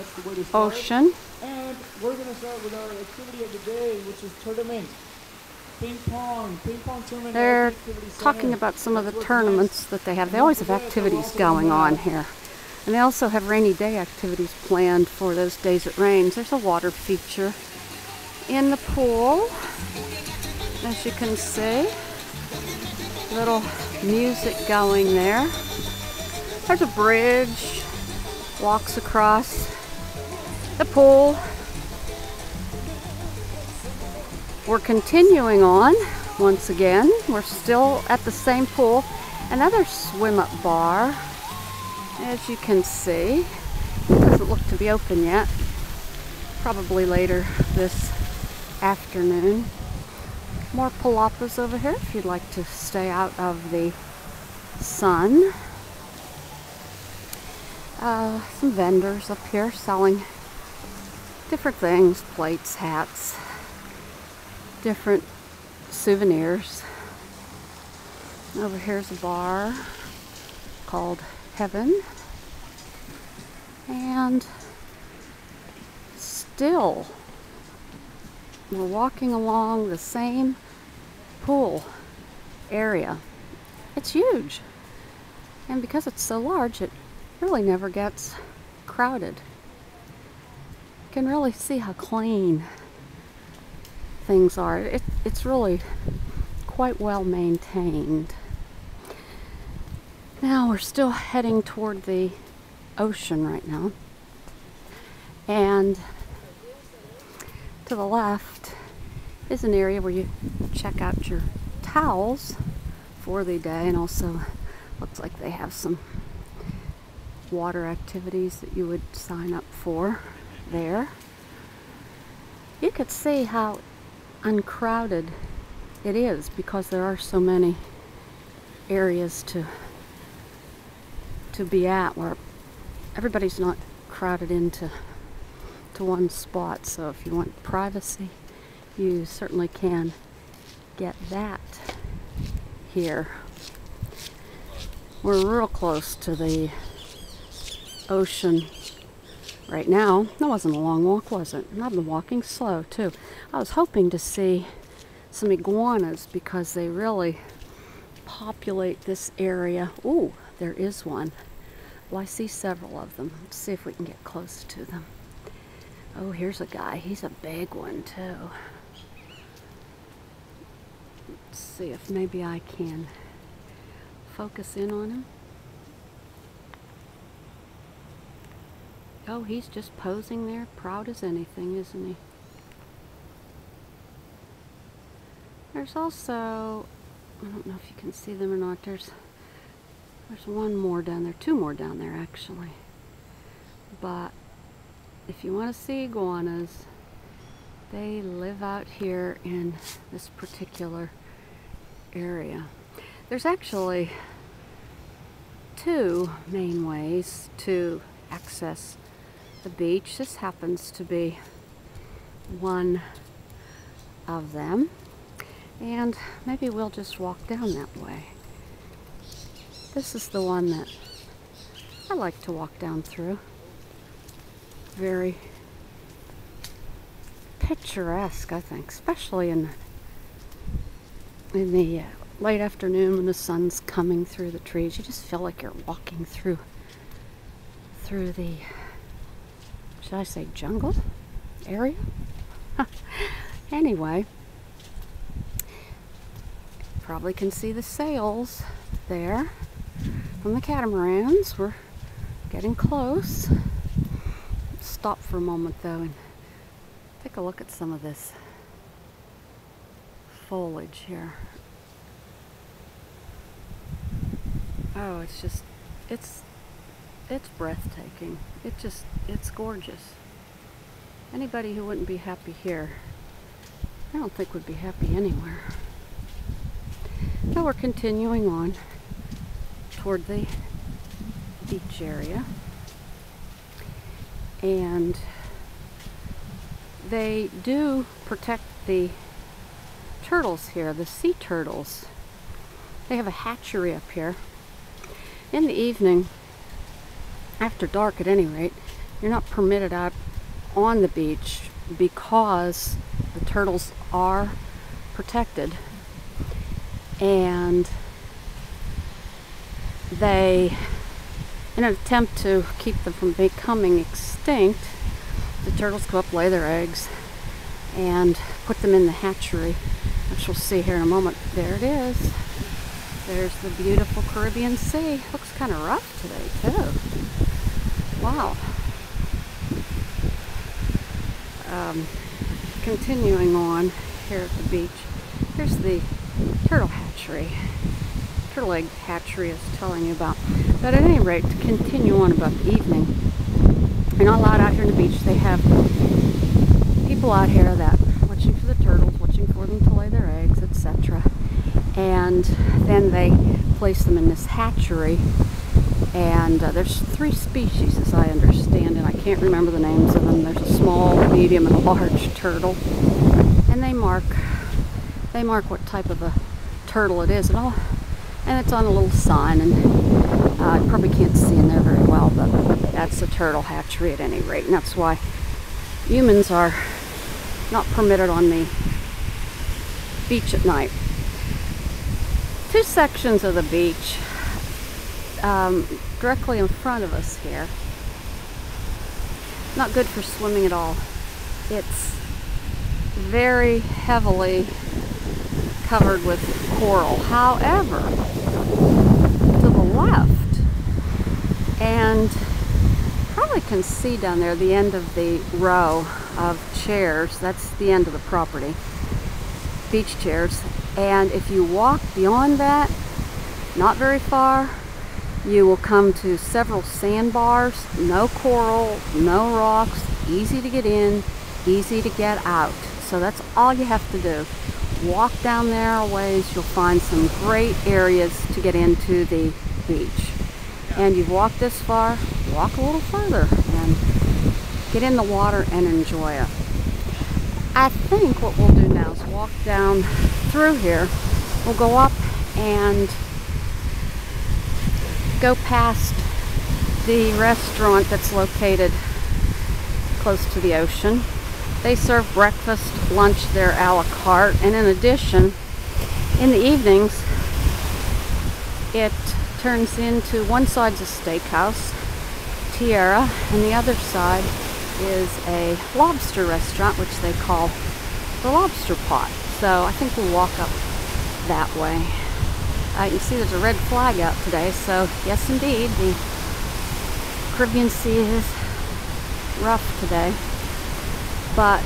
that's the way to start. ocean. And we're going to start with our activity of the day, which is tournament. Ping pong tournament. They're talking about some of the tournaments that they have. They always have activities going on here. And they also have rainy day activities planned for those days it rains. There's a water feature in the pool, as you can see. Little music going there. There's a bridge, walks across the pool. We're continuing on once again. We're still at the same pool. Another swim-up bar, as you can see. It doesn't look to be open yet. Probably later this afternoon. More palapas over here if you'd like to stay out of the sun. Some vendors up here selling different things, plates, hats, different souvenirs. Over here's a bar called Heaven. And still we're walking along the same pool area. It's huge. And because it's so large, it really never gets crowded. You can really see how clean things are. It's really quite well maintained. Now we're still heading toward the ocean right now. And to the left is an area where you check out your towels for the day, and also looks like they have some water activities that you would sign up for there. You could see how uncrowded it is because there are so many areas to be at where everybody's not crowded into one spot. So if you want privacy, you certainly can get that here. We're real close to the ocean right now. That wasn't a long walk, was it? And I've been walking slow too. I was hoping to see some iguanas because they really populate this area. Ooh, there is one. Well, I see several of them. Let's see if we can get close to them. Oh, here's a guy. He's a big one too. Let's see if maybe I can focus in on him. Oh, he's just posing there, proud as anything, isn't he? There's also, I don't know if you can see them or not, there's one more down there, two more down there actually. But if you want to see iguanas, they live out here in this particular area. There's actually two main ways to access the beach. This happens to be one of them, and maybe we'll just walk down that way. This is the one that I like to walk down through. Very picturesque, I think, especially in the late afternoon when the sun's coming through the trees. You just feel like you're walking through the, should I say, jungle area? Anyway, probably can see the sails there from the catamarans. We're getting close. Stop for a moment though and take a look at some of this foliage here. Oh, it's just, it's breathtaking. It's gorgeous. Anybody who wouldn't be happy here, I don't think would be happy anywhere. Now we're continuing on toward the beach area. And they do protect the turtles here, the sea turtles. They have a hatchery up here. In the evening, after dark at any rate, you're not permitted out on the beach because the turtles are protected, and they, in an attempt to keep them from becoming extinct, the turtles go up, lay their eggs, and put them in the hatchery, which we'll see here in a moment. There it is. There's the beautiful Caribbean Sea. Looks kind of rough today too. Wow. Continuing on here at the beach, here's the turtle hatchery. Turtle egg hatchery I was telling you about. But at any rate, to continue on about the evening, you're not allowed out here on the beach. They have people out here that are watching for the turtles, watching for them to lay their eggs, etc. And then they place them in this hatchery. And there's 3 species, as I understand, and I can't remember the names of them. There's a small, medium, and a large turtle, and they mark what type of a turtle it is and all. And it's on a little sign, and you probably can't see in there very well, but that's a turtle hatchery at any rate, and that's why humans are not permitted on the beach at night. 2 sections of the beach directly in front of us here. Not good for swimming at all. It's very heavily covered with coral. However, to the left, and probably can see down there the end of the row of chairs, that's the end of the property, beach chairs, and if you walk beyond that, not very far, you will come to several sandbars, no coral, no rocks, easy to get in, easy to get out. So that's all you have to do. Walk down there a ways, you'll find some great areas to get into the beach. And you've walked this far, walk a little further and get in the water and enjoy it. I think what we'll do now is walk down through here. We'll go up and go past the restaurant that's located close to the ocean. They serve breakfast, lunch, they're a la carte, and in addition, in the evenings, it turns into one side's a steakhouse, Tierra, and the other side is a lobster restaurant, which they call the Lobster Pot. So I think we'll walk up that way. You can see there's a red flag out today, so yes indeed, the Caribbean Sea is rough today. But,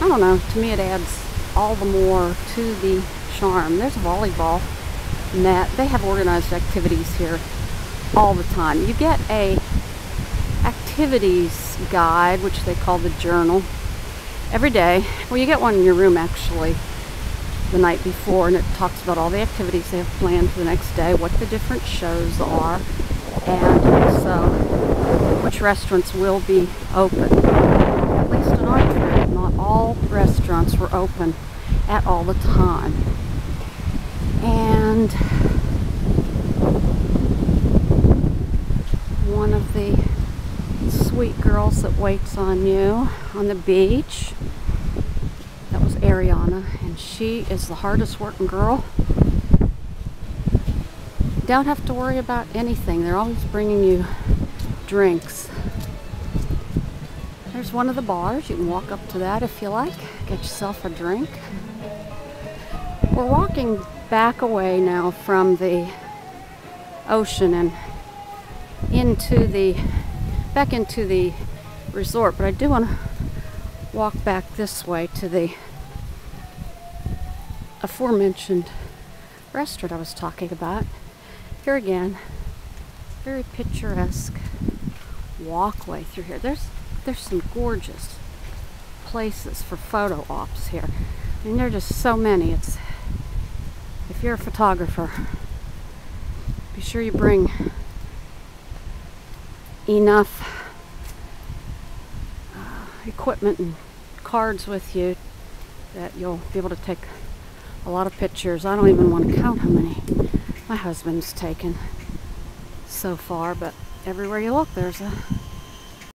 I don't know, to me it adds all the more to the charm. There's a volleyball net. They have organized activities here all the time. You get a activities guide, which they call the journal, every day. Well, you get one in your room actually the night before, and it talks about all the activities they have planned for the next day, what the different shows are, and also which restaurants will be open. At least in our trip, not all restaurants were open at all the time. And one of the sweet girls that waits on you on the beach, that was Ariana, and she is the hardest working girl. Don't have to worry about anything. They're always bringing you drinks. There's one of the bars. You can walk up to that if you like. Get yourself a drink. We're walking back away now from the ocean and back into the resort, but I do want to walk back this way to the aforementioned restaurant I was talking about. Here again, very picturesque walkway through here. There's some gorgeous places for photo ops here. I mean, there are just so many. If you're a photographer, be sure you bring enough equipment and cards with you that you'll be able to take a lot of pictures. I don't even want to count how many my husband's taken so far, but everywhere you look there's a